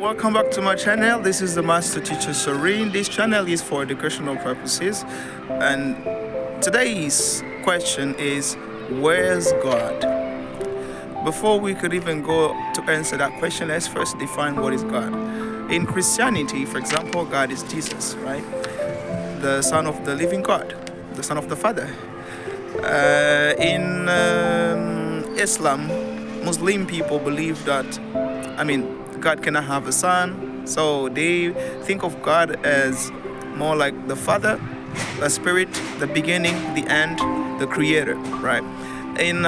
Welcome back to my channel. This is the Master Teacher Serene. This channel is for educational purposes, and today's question is, where's God? Before we could even go to answer that question, let's first define what is God. In Christianity, for example, God is Jesus, right? The Son of the living God, the Son of the Father. In Islam, Muslim people believe that, God cannot have a son, so they think of God as more like the Father, the Spirit, the beginning, the end, the Creator, right? In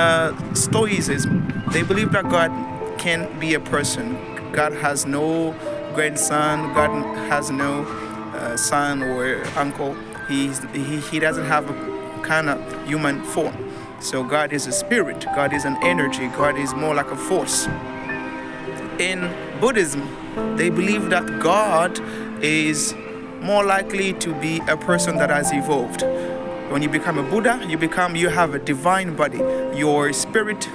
Stoicism, they believe that God can't be a person. God has no grandson, God has no son or uncle. He doesn't have a kind of human form. So God is a spirit, God is an energy, God is more like a force. In Buddhism, they believe that God is more likely to be a person that has evolved. When you become a Buddha, you have a divine body. Your spirit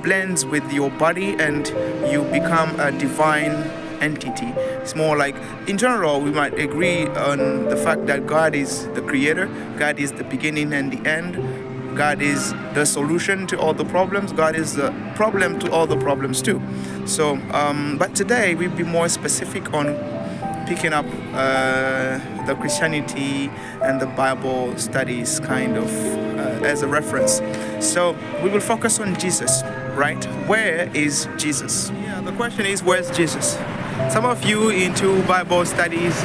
blends with your body and you become a divine entity. It's more like, in general, we might agree on the fact that God is the creator, God is the beginning and the end, God is the solution to all the problems, God is the problem to all the problems too. So, but today we'll be more specific on picking up the Christianity and the Bible studies kind of as a reference. So we will focus on Jesus, right? Where is Jesus? Yeah, the question is, where's Jesus? Some of you into Bible studies,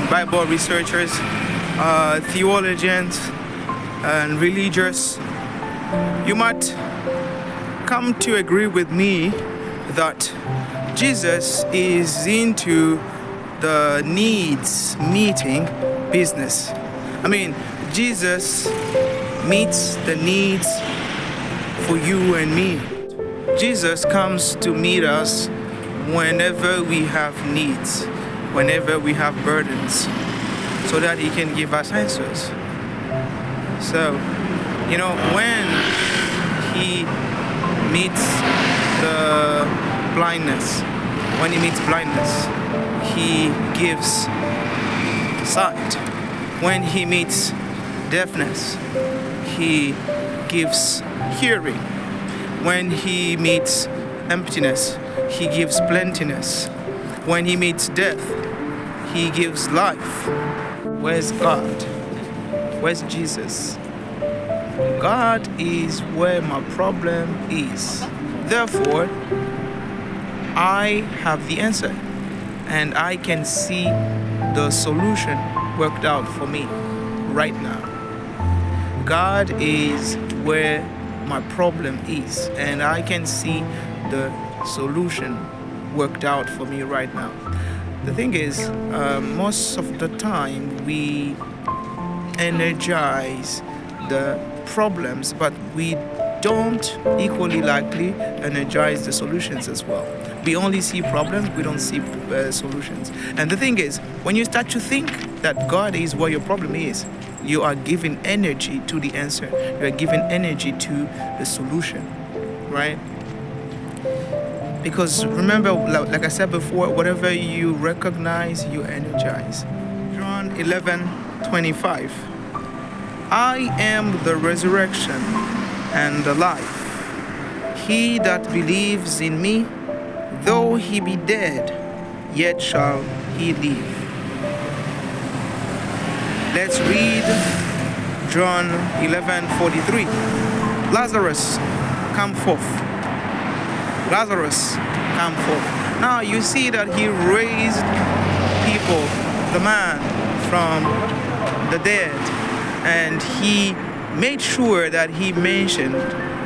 Bible researchers, theologians, and religious, you might come to agree with me that Jesus is into the needs meeting business. Jesus meets the needs for you and me. Jesus comes to meet us whenever we have needs, whenever we have burdens, so that he can give us answers. So, when he meets the blindness, he gives sight. When he meets deafness, he gives hearing. When he meets emptiness, he gives plentiness. When he meets death, he gives life. Where's God? Where's Jesus? God is where my problem is. Therefore, I have the answer, and I can see the solution worked out for me right now. God is where my problem is, and I can see the solution worked out for me right now. The thing is, most of the time we energize the problems, but we don't equally likely energize the solutions as well. We only see problems, we don't see solutions. And the thing is, when you start to think that God is where your problem is, you are giving energy to the answer. You are giving energy to the solution, right? Because remember, like I said before, whatever you recognize, you energize. John 11:25. I am the resurrection and the life. He that believes in me, though he be dead, yet shall he live. Let's read John 11:43. Lazarus, come forth. Lazarus, come forth. Now you see that he raised people, the man, from the dead, and he made sure that he mentioned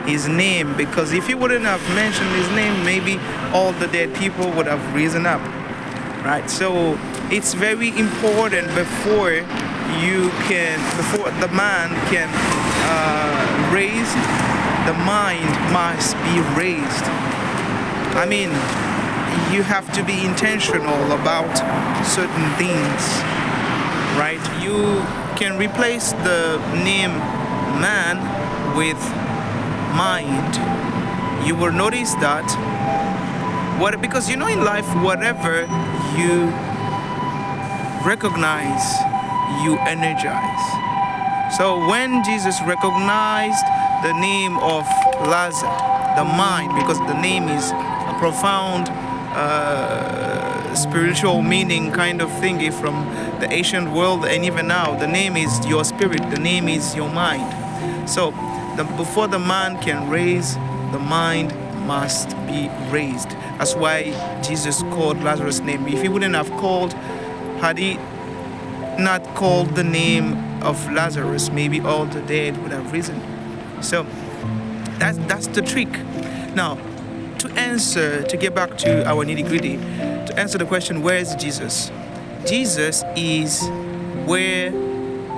his name, because if he wouldn't have mentioned his name, maybe all the dead people would have risen up, right? So it's very important before the man can raise, the mind must be raised. You have to be intentional about certain things, right? You can replace the name man with mind. You will notice that Because in life, whatever you recognize, you energize. So when Jesus recognized the name of Lazarus, the mind, because the name is a profound spiritual meaning kind of thingy from the ancient world, and even now, the name is your spirit, the name is your mind. So before the man can raise, the mind must be raised. That's why Jesus called Lazarus' name. If he wouldn't have called, had he not called the name of Lazarus, maybe all the dead would have risen. So that's the trick. Now, to get back to our nitty-gritty, to answer the question, where is Jesus? Jesus is where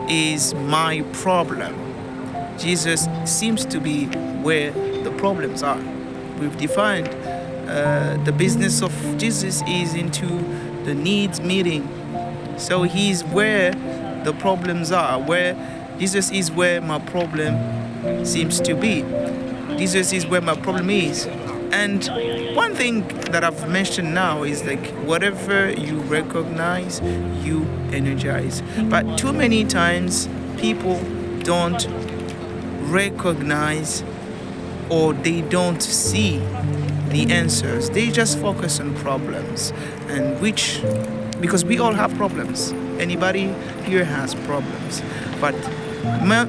is my problem. Jesus seems to be where the problems are. We've defined the business of Jesus is into the needs meeting. So he's where the problems are, where Jesus is where my problem seems to be. Jesus is where my problem is. And one thing that I've mentioned now is like whatever you recognize, you energize. But too many times people don't recognize or they don't see the answers. They just focus on problems, and because we all have problems. Anybody here has problems, but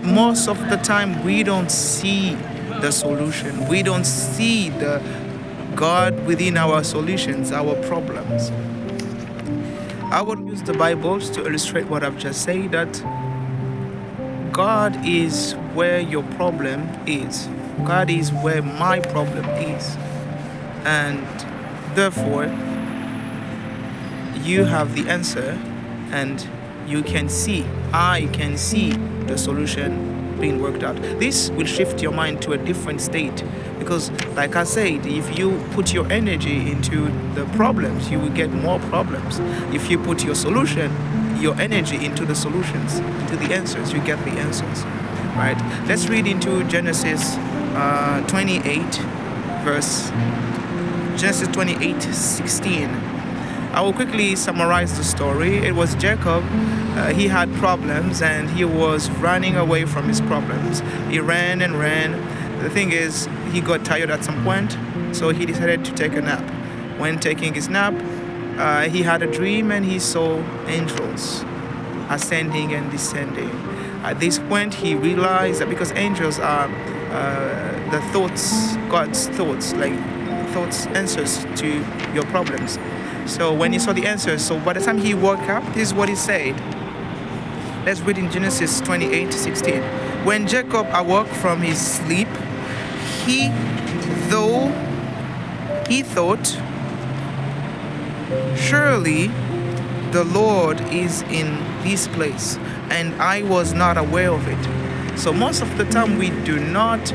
most of the time we don't see the solution. We don't see the God within our solutions, our problems. I would use the Bibles to illustrate what I've just said, that God is where your problem is. God is where my problem is. And therefore, you have the answer, and I can see the solution being worked out. This will shift your mind to a different state, because like I said, if you put your energy into the problems, you will get more problems. If you put your energy into the solutions, into the answers, you get the answers. Right? Let's read into Genesis 28:16. I will quickly summarize the story. It was Jacob. He had problems and he was running away from his problems. He ran and ran. The thing is, he got tired at some point, so he decided to take a nap. When taking his nap, he had a dream and he saw angels ascending and descending. At this point, he realized that because angels are the thoughts, God's thoughts, like thoughts, answers to your problems. So when he saw the answers, so by the time he woke up, this is what he said. Let's read in Genesis 28:16. When Jacob awoke from his sleep, he thought, surely the Lord is in this place, and I was not aware of it. So most of the time we do not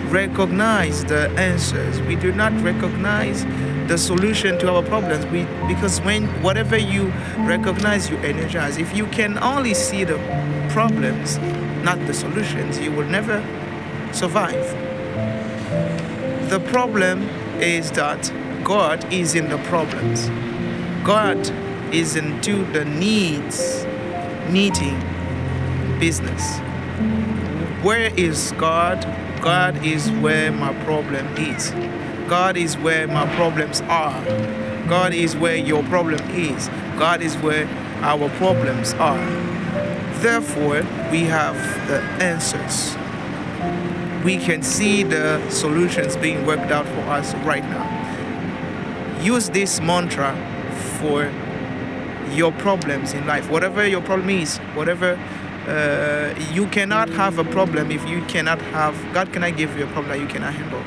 recognize the answers. We do not recognize the solution to our problems. Because whatever you recognize, you energize. If you can only see the problems, not the solutions, you will never survive. The problem is that God is in the problems. God is into the needs meeting business. Where is God? God is where my problem is. God is where my problems are. God is where your problem is. God is where our problems are. Therefore, we have the answers. We can see the solutions being worked out for us right now. Use this mantra for your problems in life. Whatever your problem is, you cannot have a problem if you cannot have, God cannot give you a problem that you cannot handle.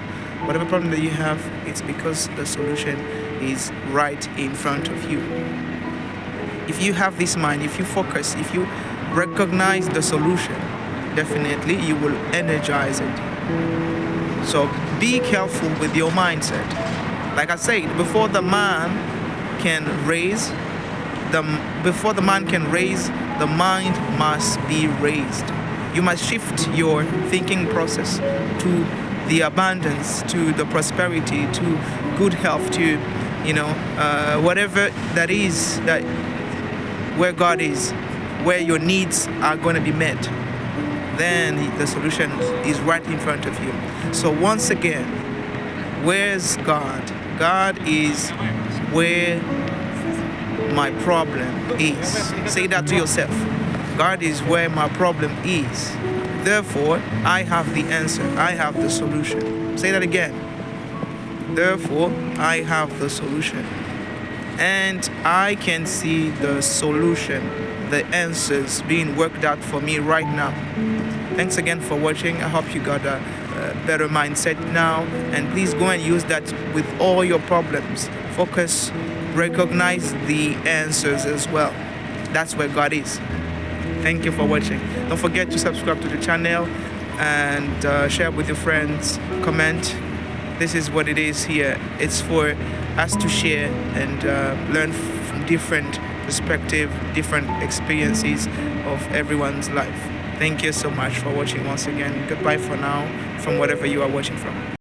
Whatever problem that you have, it's because the solution is right in front of you. If you have this mind, if you focus, if you recognize the solution, definitely you will energize it. So be careful with your mindset. Like I said, before the man can raise, the mind must be raised. You must shift your thinking process to the abundance, to the prosperity, to good health, to whatever that is, that where God is, where your needs are going to be met, then the solution is right in front of you. So once again, where's God? God is where my problem is. Say that to yourself. God is where my problem is. Therefore, I have the answer. I have the solution. Say that again. Therefore, I have the solution. And I can see the solution, the answers being worked out for me right now. Thanks again for watching. I hope you got a better mindset now. And please go and use that with all your problems. Focus, recognize the answers as well. That's where God is. Thank you for watching. Don't forget to subscribe to the channel and share with your friends. Comment. This is what it is here. It's for us to share and learn from different perspectives, different experiences of everyone's life. Thank you so much for watching once again. Goodbye for now from whatever you are watching from.